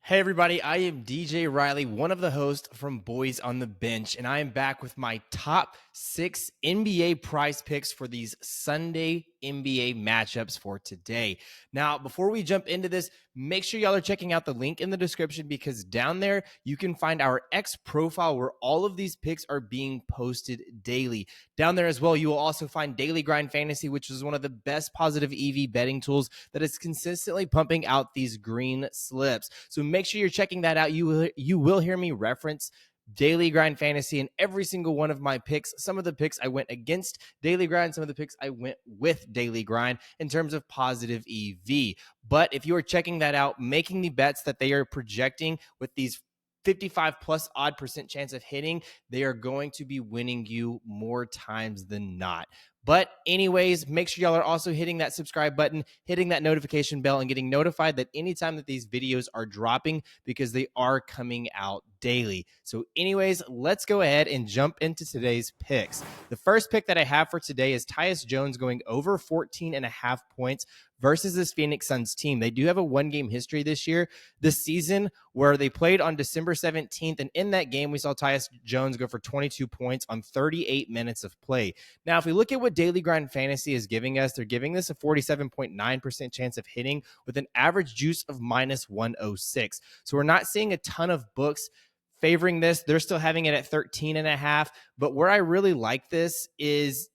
Hey everybody, I am DJ Riley, one of the hosts from Boys on the Bench, and I am back with my top 6 NBA prize picks for these Sunday NBA matchups for today. Now, before we jump into this, make sure y'all are checking out the link in the description because down there you can find our X profile where all of these picks are being posted daily. Down there as well, you will also find Daily Grind Fantasy, which is one of the best positive EV betting tools that is consistently pumping out these green slips. So make sure you're checking that out. You will hear me reference Daily Grind Fantasy in every single one of my picks. Some of the picks I went against Daily Grind, some of the picks I went with Daily Grind in terms of positive EV. But if you are checking that out, making the bets that they are projecting with these 55 plus odd percent chance of hitting, they are going to be winning you more times than not. But anyways, make sure y'all are also hitting that subscribe button, hitting that notification bell, and getting notified that anytime that these videos are dropping because they are coming out daily. So anyways, let's go ahead and jump into today's picks. The first pick that I have for today is Tyus Jones going over 14.5 points versus this Phoenix Suns team. They do have a one-game history this season, where they played on December 17th, and in that game, we saw Tyus Jones go for 22 points on 38 minutes of play. Now, if we look at what Daily Grind Fantasy is giving us, they're giving us a 47.9% chance of hitting with an average juice of minus 106. So we're not seeing a ton of books favoring this. They're still having it at 13.5, but where I really like this is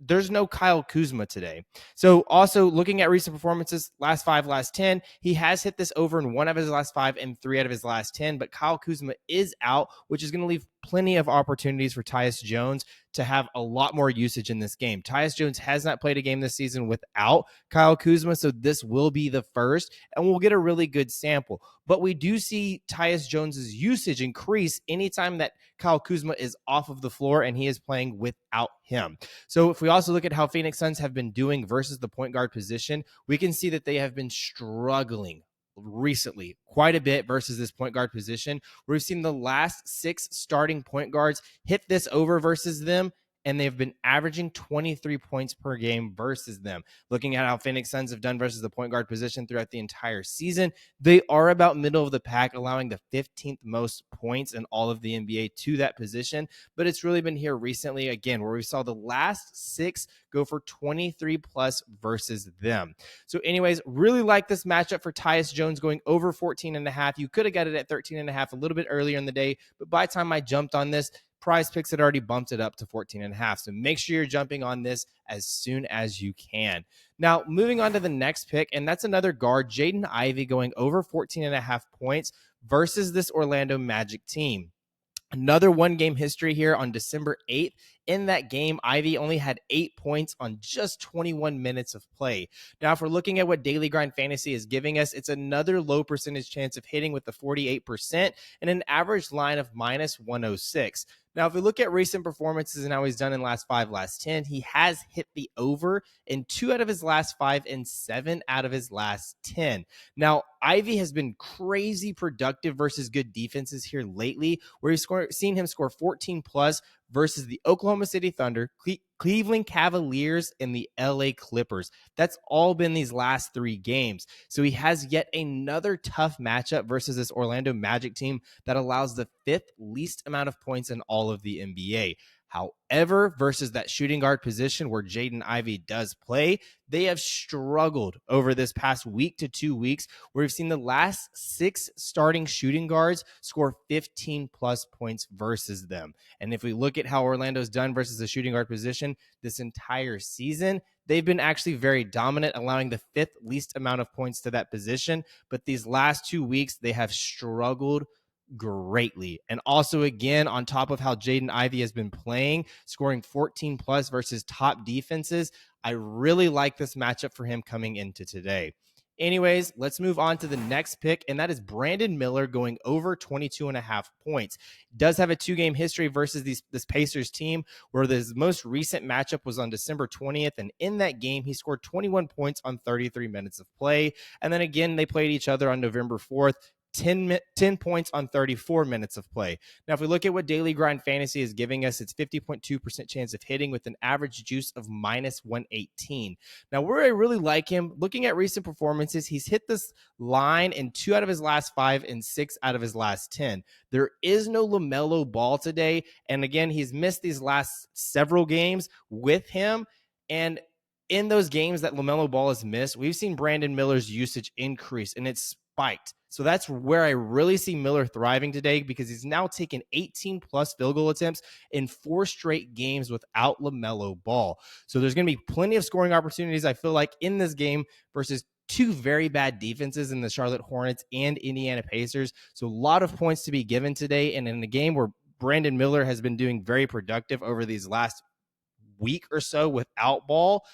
there's no Kyle Kuzma today. So also looking at recent performances, last 5, last 10, he has hit this over in 1 of his last 5 and 3 out of his last 10, but Kyle Kuzma is out, which is going to leave plenty of opportunities for Tyus Jones to have a lot more usage in this game. Tyus Jones has not played a game this season without Kyle Kuzma, so this will be the first, and we'll get a really good sample. But we do see Tyus Jones's usage increase anytime that Kyle Kuzma is off of the floor and he is playing without him. So if we also look at how Phoenix Suns have been doing versus the point guard position, we can see that they have been struggling recently quite a bit versus this point guard position. We've seen the last 6 starting point guards hit this over versus them, and they've been averaging 23 points per game versus them. Looking at how Phoenix Suns have done versus the point guard position throughout the entire season, they are about middle of the pack, allowing the 15th most points in all of the NBA to that position. But it's really been here recently, again, where we saw the last 6 go for 23 plus versus them. So anyways, really like this matchup for Tyus Jones going over 14.5. You could have got it at 13.5 a little bit earlier in the day, but by the time I jumped on this, PrizePicks had already bumped it up to 14.5. So make sure you're jumping on this as soon as you can. Now, moving on to the next pick, and that's another guard, Jaden Ivey, going over 14.5 points versus this Orlando Magic team. Another one-game history here on December 8th. In that game, Ivy only had 8 points on just 21 minutes of play. Now, if we're looking at what Daily Grind Fantasy is giving us, it's another low percentage chance of hitting with the 48% and an average line of minus 106. Now, if we look at recent performances and how he's done in last 5, last 10, he has hit the over in 2 out of his last 5 and 7 out of his last 10. Now, Ivy has been crazy productive versus good defenses here lately, where he's seen him score 14 plus versus the Oklahoma City Thunder, Cleveland Cavaliers, and the LA Clippers. That's all been these last 3 games. So he has yet another tough matchup versus this Orlando Magic team that allows the 5th least amount of points in all of the NBA. However, versus that shooting guard position where Jaden Ivey does play, they have struggled over this past week to 2 weeks, where we've seen the last 6 starting shooting guards score 15 plus points versus them. And if we look at how Orlando's done versus the shooting guard position this entire season, they've been actually very dominant, allowing the 5th least amount of points to that position. But these last 2 weeks, they have struggled greatly. And also, again, on top of how Jaden Ivey has been playing, scoring 14 plus versus top defenses, I really like this matchup for him coming into today. Anyways, let's move on to the next pick, and that is Brandon Miller going over 22.5 points. Does have a 2-game history versus this Pacers team, where his most recent matchup was on December 20th, and in that game, he scored 21 points on 33 minutes of play. And then again, they played each other on November 4th. 10 points on 34 minutes of play. Now, if we look at what Daily Grind Fantasy is giving us, it's 50.2% chance of hitting with an average juice of minus 118. Now, where I really like him, looking at recent performances, he's hit this line in 2 out of his last 5 and 6 out of his last 10. There is no LaMelo Ball today. And again, he's missed these last several games with him. And in those games that LaMelo Ball has missed, we've seen Brandon Miller's usage increase, and it's spiked. So that's where I really see Miller thriving today, because he's now taken 18 plus field goal attempts in 4 straight games without LaMelo Ball. So there's going to be plenty of scoring opportunities, I feel like, in this game versus 2 very bad defenses in the Charlotte Hornets and Indiana Pacers. So a lot of points to be given today. And in a game where Brandon Miller has been doing very productive over these last week or so without Ball,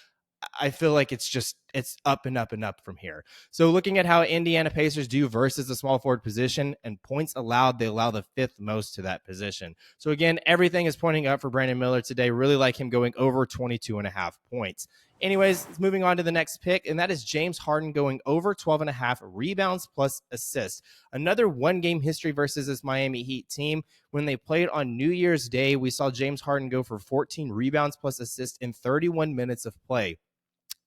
I feel like it's up and up and up from here. So looking at how Indiana Pacers do versus the small forward position and points allowed, they allow the 5th most to that position. So again, everything is pointing up for Brandon Miller today. Really like him going over 22.5 points. Anyways, moving on to the next pick, and that is James Harden going over 12.5 rebounds plus assists. Another one-game history versus this Miami Heat team. When they played on New Year's Day, we saw James Harden go for 14 rebounds plus assists in 31 minutes of play.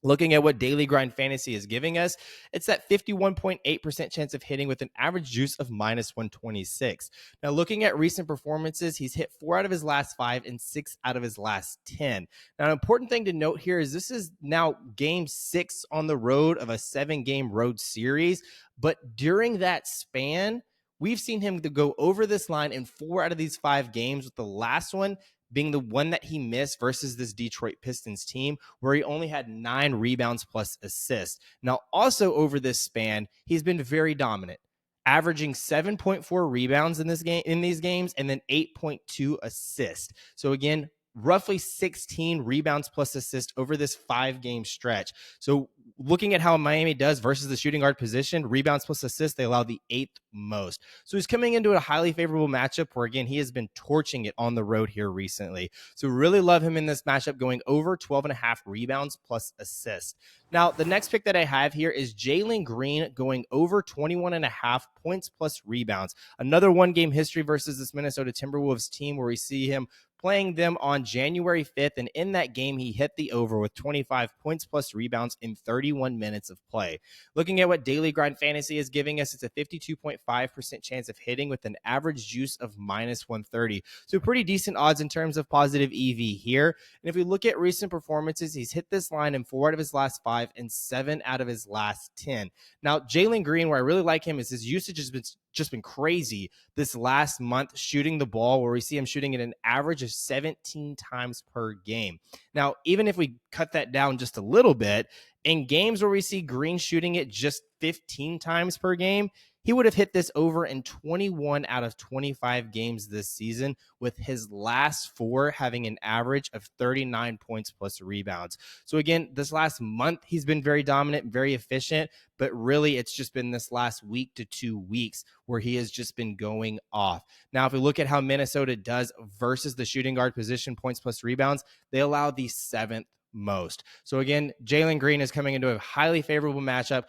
Looking at what Daily Grind Fantasy is giving us, it's that 51.8% chance of hitting with an average juice of minus 126. Now, looking at recent performances, he's hit 4 out of his last 5 and 6 out of his last 10. Now, an important thing to note here is this is now game 6 on the road of a 7-game road series. But during that span, we've seen him to go over this line in 4 out of these 5 games, with the last one being the one that he missed versus this Detroit Pistons team, where he only had 9 rebounds plus assists. Now, also over this span, he's been very dominant, averaging 7.4 rebounds in these games, and then 8.2 assists. So again, roughly 16 rebounds plus assists over this 5-game stretch. So looking at how Miami does versus the shooting guard position, rebounds plus assists, they allow the 8th most. So he's coming into a highly favorable matchup where, again, he has been torching it on the road here recently. So really love him in this matchup, going over 12.5 rebounds plus assists. Now, the next pick that I have here is Jalen Green going over 21.5 points plus rebounds. Another one-game history versus this Minnesota Timberwolves team, where we see him playing them on January 5th, and in that game, he hit the over with 25 points plus rebounds in 31 minutes of play. Looking at what Daily Grind Fantasy is giving us, it's a 52.5% chance of hitting with an average juice of minus 130. So pretty decent odds in terms of positive EV here. And if we look at recent performances, he's hit this line in 4 out of his last 5 and 7 out of his last 10. Now, Jalen Green, where I really like him, is his usage has just been crazy this last month shooting the ball, where we see him shooting at an average of 17 times per game. Now, even if we cut that down just a little bit, in games where we see Green shooting it just 15 times per game, he would have hit this over in 21 out of 25 games this season, with his last 4 having an average of 39 points plus rebounds. So again, this last month, he's been very dominant, very efficient, but really it's just been this last week to 2 weeks where he has just been going off. Now, if we look at how Minnesota does versus the shooting guard position, points plus rebounds, they allow the 7th most. So again, Jalen Green is coming into a highly favorable matchup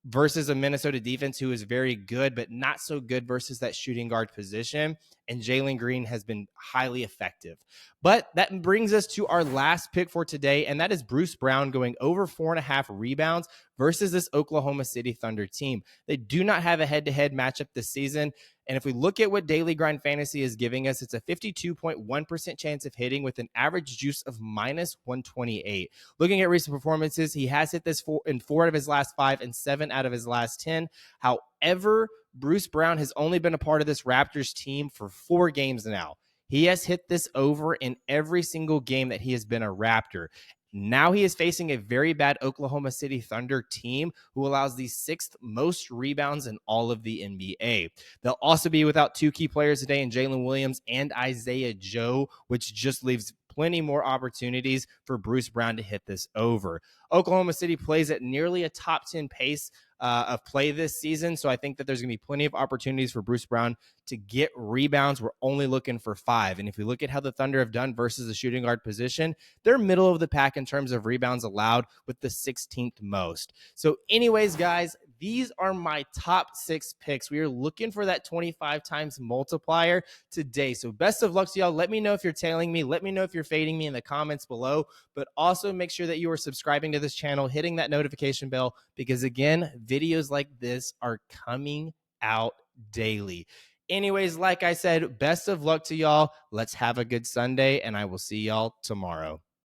versus a Minnesota defense who is very good, but not so good versus that shooting guard position. And Jalen Green has been highly effective. But that brings us to our last pick for today, and that is Bruce Brown going over 4.5 rebounds versus this Oklahoma City Thunder team. They do not have a head-to-head matchup this season. And if we look at what Daily Grind Fantasy is giving us, it's a 52.1% chance of hitting with an average juice of minus 128. Looking at recent performances, he has hit this in 4 out of his last 5 and 7 out of his last 10. However, Bruce Brown has only been a part of this Raptors team for 4 games now. He has hit this over in every single game that he has been a Raptor. Now he is facing a very bad Oklahoma City Thunder team who allows the 6th most rebounds in all of the NBA. They'll also be without 2 key players today in Jalen Williams and Isaiah Joe, which just leaves plenty more opportunities for Bruce Brown to hit this over. Oklahoma City plays at nearly a top 10 pace of play this season, so I think that there's going to be plenty of opportunities for Bruce Brown to get rebounds. We're only looking for 5. And if we look at how the Thunder have done versus the shooting guard position, they're middle of the pack in terms of rebounds allowed with the 16th most. So anyways, guys, these are my top 6 picks. We are looking for that 25 times multiplier today. So best of luck to y'all. Let me know if you're tailing me. Let me know if you're fading me in the comments below. But also make sure that you are subscribing to this channel, hitting that notification bell, because again, videos like this are coming out daily. Anyways, like I said, best of luck to y'all. Let's have a good Sunday, and I will see y'all tomorrow.